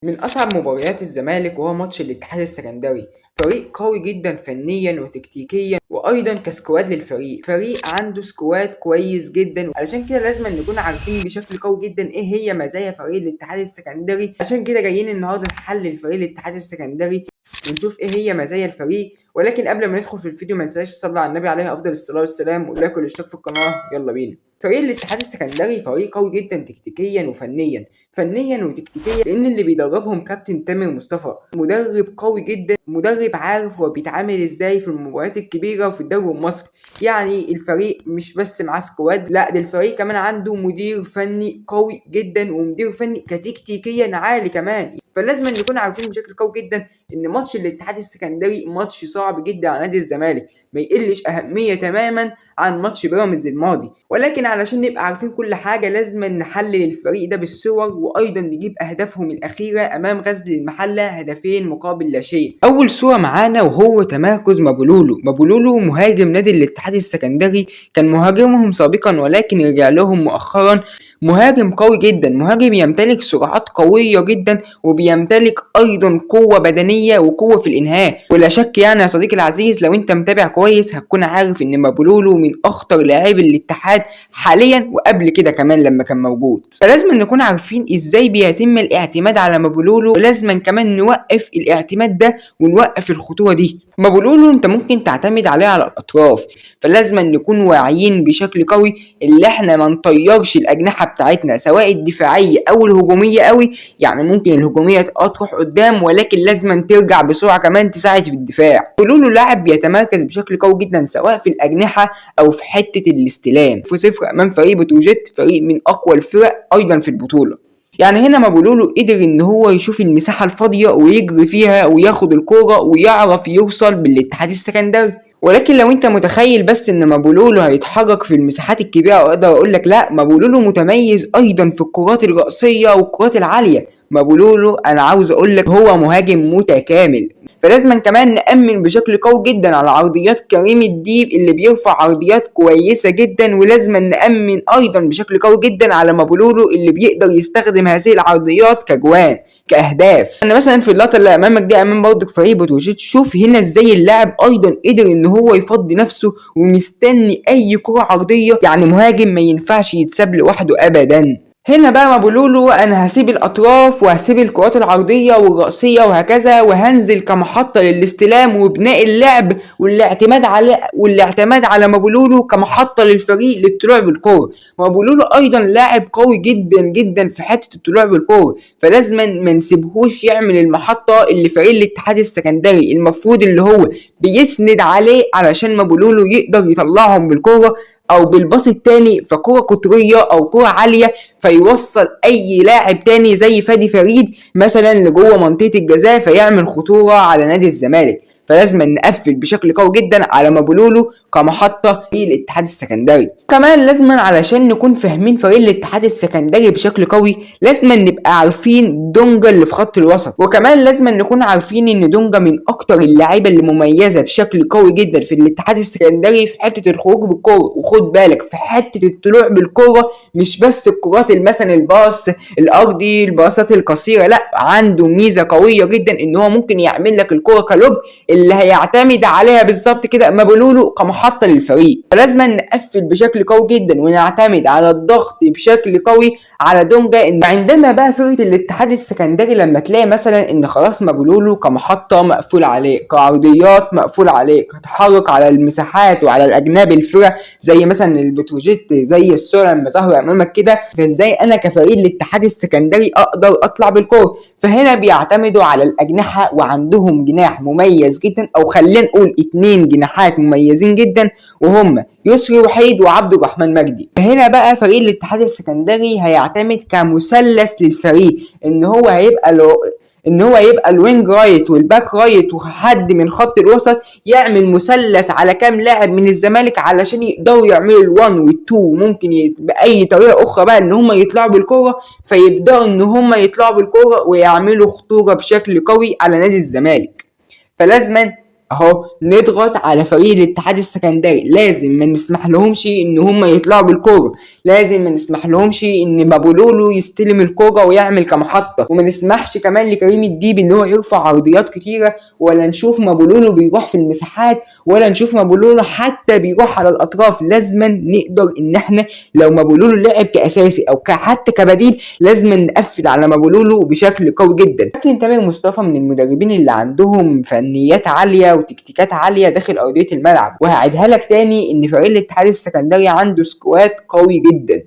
من أصعب مباريات الزمالك وهو ماتش الاتحاد السكندري. فريق قوي جدا فنيا وتكتيكيا وأيضا كسكواد للفريق، فريق عنده سكواد كويس جدا. علشان كده لازم نكون عارفين بشكل قوي جدا ايه هي مزايا فريق الاتحاد السكندري. عشان كده جايين النهارده نحلل فريق الاتحاد السكندري ونشوف ايه هي مزايا الفريق. ولكن قبل ما ندخل في الفيديو ما تنساش تصلي على النبي عليه افضل الصلاه والسلام ولايك والاشتراك في القناه. يلا بينا. فريق الاتحاد السكندري فريق قوي جدا تكتيكيا وفنيا، فنيا وتكتيكيا، لان اللي بيدربهم كابتن تامر مصطفى، مدرب قوي جدا، مدرب عارف هو بيتعامل ازاي في المباريات الكبيره وفي الدوري المصري. يعني الفريق مش بس معاه سكواد، لا ده الفريق كمان عنده مدير فني قوي جدا ومدير فني كتكتيكيا عالي كمان. فلازم نكون عارفين بشكل قوي جدا ان ماتش الاتحاد السكندري ماتش صعب جدا على نادي الزمالك، ما يقلش اهميه تماما عن ماتش بيراميدز الماضي. ولكن علشان نبقى عارفين كل حاجه لازم نحلل الفريق ده بالصور وايضا نجيب اهدافهم الاخيره امام غزل المحله، هدفين مقابل لا شيء. اول صوره معانا وهو تمركز مابولولو مهاجم نادي الاتحاد السكندري، كان مهاجمهم سابقا ولكن رجع لهم مؤخرا. مهاجم قوي جدا، مهاجم يمتلك سرعات قويه جدا وبيمتلك ايضا قوه بدنيه وقوه في الانهاء. ولا شك يعني يا صديقي العزيز لو انت متابع كويس هتكون عارف ان مابولولو من اخطر لاعبي الاتحاد حاليا وقبل كده كمان لما كان موجود. فلازم نكون عارفين ازاي بيتم الاعتماد على مابولولو، ولازم كمان نوقف الاعتماد ده ونوقف الخطوره دي. مابولولو انت ممكن تعتمد عليه على الاطراف، فلازم نكون واعيين بشكل قوي اللي احنا ما نطيرش الاجنحه بتاعتنا سواء الدفاعيه او الهجوميه قوي. يعني ممكن الهجوميه تروح قدام ولكن لازم ترجع بسرعه كمان تساعد في الدفاع. مابولولو لاعب بيتمركز بشكل قوي جدا سواء في الاجنحه او في حته الاستلام. 0-0 امام فريق بتروجيت، فريق من اقوى الفرق ايضا في البطوله. يعني هنا مابولولو قدر ان هو يشوف المساحه الفاضيه ويجري فيها وياخد الكوره ويعرف يوصل بالاتحاد السكندري. ولكن لو انت متخيل بس ان مابولولو هيتحرك في المساحات الكبيره، اقدر اقول لك لا، مابولولو متميز ايضا في الكرات الرأسيه والكرات العاليه. مابولولو انا عاوز اقول لك هو مهاجم متكامل. فلازم كمان نأمن بشكل قوي جدا على عرضيات كريم الديب اللي بيرفع عرضيات كويسة جدا، ولازم نأمن ايضا بشكل قوي جدا على مابولولو اللي بيقدر يستخدم هذه العرضيات كجوان كأهداف. انا مثلا في اللقطة اللي امامك دي امام برضك فريق بتروجيت، شوف هنا ازاي اللاعب ايضا قدر ان هو يفضي نفسه ومستني اي كرة عرضية. يعني مهاجم ما ينفعش يتساب لوحده ابدا. هنا بقى مابولولو انا هسيب الاطراف وهسيب الكرات العرضيه والرأسيه وهكذا، وهنزل كمحطه للاستلام وبناء اللعب والاعتماد على مابولولو كمحطه للفريق للطلوع بالكوره. مابولولو ايضا لاعب قوي جدا جدا في حته الطلوع بالكوره، فلازم ما نسيبهوش يعمل المحطه اللي فريق الاتحاد السكندري المفروض اللي هو بيسند عليه علشان مابولولو يقدر يطلعهم بالكوره او بالباص التاني فكرة قطرية او كرة عالية فيوصل اي لاعب تاني زي فادي فريد مثلا لجوه منطقة الجزاء فيعمل خطورة على نادي الزمالك. فلازم نقفل بشكل قوي جدا على مابولولو كمحطة للاتحاد السكندري. كمان لازم علشان نكون فاهمين فريق الاتحاد السكندري بشكل قوي لازم نبقى عارفين دونجا اللي في خط الوسط، وكمان لازم نكون عارفين ان دونجا من اكتر اللعيبة اللي مميزة بشكل قوي جدا في الاتحاد السكندري في حتة الخروج بالكرة. وخد بالك في حتة الطلوع بالكرة مش بس الكرات مثلا الباص الارضي الباصات القصيرة، لا عنده ميزة قوية جدا ان هو ممكن يعمل لك الكرة كلوب اللي هيعتمد عليها بالظبط كده مابولولو كمحطة للفريق. فلازم نقفل بشكل قوي جدا ونعتمد على الضغط بشكل قوي على دونجا. ان عندما بقى فرقة الاتحاد السكندري لما تلاقي مثلا ان خلاص مابولولو كمحطة مقفول عليه، كعرضيات مقفول عليه، كتحرك على المساحات وعلى الاجناب الفرق زي مثلا البتروجيت زي الصورة لما ظهر امامك كده، فازاي انا كفريق الاتحاد السكندري اقدر اطلع بالكورة؟ فهنا بيعتمدوا على الاجنحة وعندهم جناح مميز جدا، او خلينا نقول 2 جناحات مميزين جدا وهم يسري وحيد وعبد الرحمن مجدي. هنا بقى فريق الاتحاد السكندري هيعتمد كمثلث للفريق ان هو يبقى الوينج رايت والباك رايت وحد من خط الوسط، يعمل مثلث على كام لاعب من الزمالك علشان يقدروا يعملوا ال1 وال2، ممكن باي طريقه اخرى بقى ان هم يطلعوا بالكره، فيبداوا ان هم يطلعوا بالكره ويعملوا خطوره بشكل قوي على نادي الزمالك. فلازما اهو نضغط على فريق الاتحاد السكندري، لازم ما نسمح لهمش ان هم يطلعوا بالكوره، لازم ما نسمح لهمش ان مابولولو يستلم الكوره ويعمل كمحطه، وما نسمحش كمان لكريم الديب ان هو يرفع عرضيات كتيره، ولا نشوف مابولولو بيروح في المساحات، ولا نشوف مابولولو حتى بيروح على الاطراف. لازم نقدر ان احنا لو مابولولو لعب كاساسي او حتى كبديل لازم نقفل على مابولولو بشكل قوي جدا. كابتن تامر مصطفى من المدربين اللي عندهم فنيات عاليه وتكتيكات عاليه داخل ارضيه الملعب، وهعيدها لك تاني ان فريق الاتحاد السكندري عنده سكواد قوي جدا.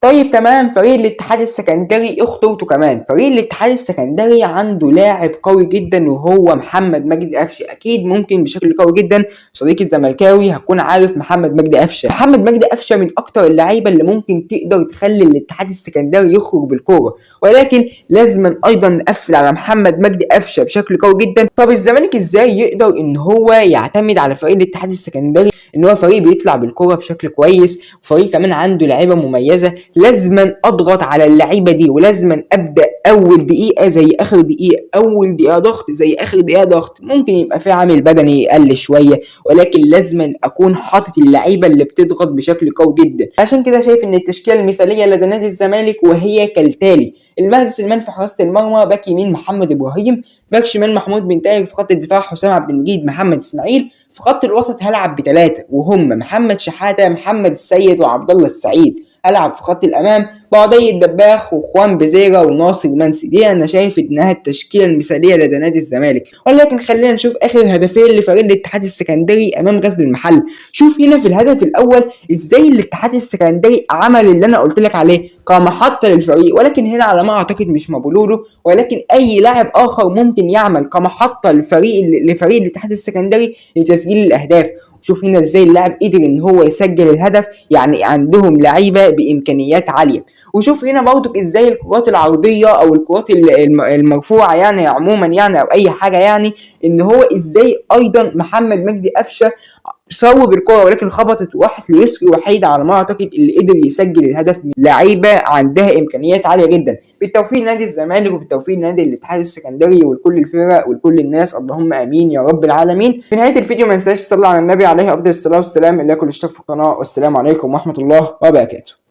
طيب تمام، فريق الاتحاد السكندري ايه خطورته كمان؟ فريق الاتحاد السكندري عنده لاعب قوي جدا وهو محمد مجدي قفشه. اكيد ممكن بشكل قوي جدا صديقي الزملكاوي هتكون عارف محمد مجدي قفشه. محمد مجدي قفشه من اكتر اللعيبه اللي ممكن تقدر تخلي الاتحاد السكندري يخرج بالكوره، ولكن لازم ايضا نقفل على محمد مجدي قفشه بشكل قوي جدا. طب الزمالك ازاي يقدر ان هو يعتمد على فريق الاتحاد السكندري ان هو فريق بيطلع بالكوره بشكل كويس، وفريق كمان عنده لعيبه مميزه؟ لازما اضغط على اللعيبه دي، ولازما ابدا اول دقيقه زي اخر دقيقه، اول دقيقه ضغط زي اخر دقيقه ضغط. ممكن يبقى في عامل بدني يقل شويه، ولكن لازما اكون حاطط اللعيبه اللي بتضغط بشكل قوي جدا. عشان كده شايف ان التشكيله المثاليه لدى نادي الزمالك وهي كالتالي: المهدي سليمان في حراسه المرمى، باك يمين محمد ابراهيم، باك شمال محمود بن تايج، في خط الدفاع حسام عبد المجيد، محمد اسماعيل. في خط الوسط هلعب بثلاثه وهم محمد شحاته، محمد السيد، وعبد الله السعيد. هلعب في خط الامام بعضي الدباخ وخوان بزيرة وناصر منسي. دي انا شايف انها التشكيله المثاليه لدى نادي الزمالك. ولكن خلينا نشوف اخر هدفين لفريق الاتحاد السكندري امام غزل المحل. شوف هنا في الهدف الاول ازاي الاتحاد السكندري عمل اللي انا قلت لك عليه كمحطه للفريق، ولكن هنا على ما اعتقد مش مابولولو ولكن اي لاعب اخر ممكن يعمل كمحطه لفريق الاتحاد السكندري لتسجيل الاهداف. شوف هنا ازاي اللاعب قدر ان هو يسجل الهدف، يعني عندهم لعيبه بامكانيات عاليه. وشوف هنا برضك ازاي الكرات العرضيه او الكرات المرفوعه يعني عموما يعني او اي حاجه، يعني ان هو ازاي ايضا محمد مجدي قفشه صوب الكرة ولكن خبطت واحد ليسري وحيد على ما اعتقد اللي قدر يسجل الهدف من لعيبه عندها امكانيات عاليه جدا. بالتوفيق نادي الزمالك وبالتوفيق نادي الاتحاد السكندري ولكل الفرق ولكل الناس، اللهم امين يا رب العالمين. في نهايه الفيديو ما تنساش تصلي على النبي عليه افضل الصلاه والسلام. الا كل اشتراك في القناه، والسلام عليكم ورحمه الله وبركاته.